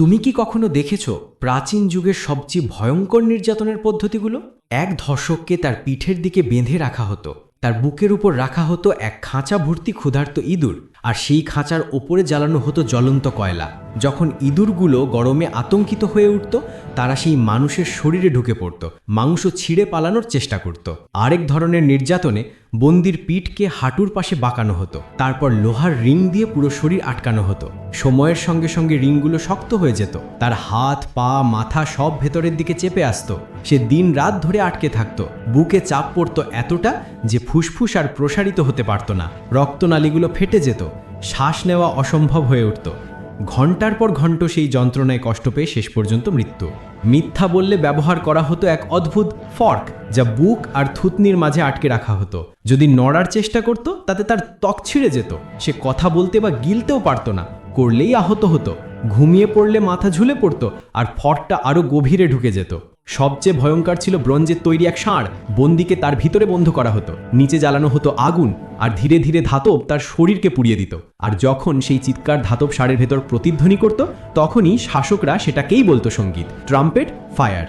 তুমি কি কখনো দেখেছো প্রাচীন যুগের সবচেয়ে ভয়ঙ্কর নির্যাতনের পদ্ধতিগুলো? এক ধর্ষককে তার পিঠের দিকে বেঁধে রাখা হতো, তার বুকের উপর রাখা হতো এক খাঁচা ভর্তি ক্ষুধার্ত ইঁদুর, আর সেই খাঁচার ওপরে জ্বালানো হতো জ্বলন্ত কয়লা। যখন ইঁদুরগুলো গরমে আতঙ্কিত হয়ে উঠত, তারা সেই মানুষের শরীরে ঢুকে পড়ত, মাংস ছিঁড়ে পালানোর চেষ্টা করত। আরেক ধরনের নির্যাতনে বন্দির পিঠকে হাঁটুর পাশে বাঁকানো হতো, তারপর লোহার রিং দিয়ে পুরো শরীর আটকানো হতো। সময়ের সঙ্গে সঙ্গে রিংগুলো শক্ত হয়ে যেত, তার হাত পা মাথা সব ভেতরের দিকে চেপে আসতো। সে দিন রাত ধরে আটকে থাকতো, বুকে চাপ পড়তো এতটা যে ফুসফুস আর প্রসারিত হতে পারত না, রক্তনালীগুলো ফেটে যেত, শ্বাস নেওয়া অসম্ভব হয়ে উঠত। ঘন্টার পর ঘন্টা সেই যন্ত্রণায় কষ্ট পেয়ে শেষ পর্যন্ত মৃত্যু। মিথ্যা বললে ব্যবহার করা হতো এক অদ্ভুত ফর্ক, যা বুক আর থুতনির মাঝে আটকে রাখা হতো। যদি নড়ার চেষ্টা করত, তাতে তার ত্বক ছিঁড়ে যেত। সে কথা বলতে বা গিলতেও পারত না, করলেই আহত হতো। ঘুমিয়ে পড়লে মাথা ঝুলে পড়তো আর ফর্কটা আরও গভীরে ঢুকে যেত। সবচেয়ে ভয়ঙ্কর ছিল ব্রোঞ্জের তৈরি এক ষাঁড়। বন্দিকে তার ভিতরে বন্ধ করা হতো, নিচে জ্বালানো হতো আগুন, আর ধীরে ধীরে ধাতব তার শরীরকে পুড়িয়ে দিত। আর যখন সেই চিৎকার ধাতব ষাঁড়ের ভেতর প্রতিধ্বনি করত, তখনই শাসকরা সেটাকেই বলতো সঙ্গীত, ট্রাম্পেট, ফায়ার।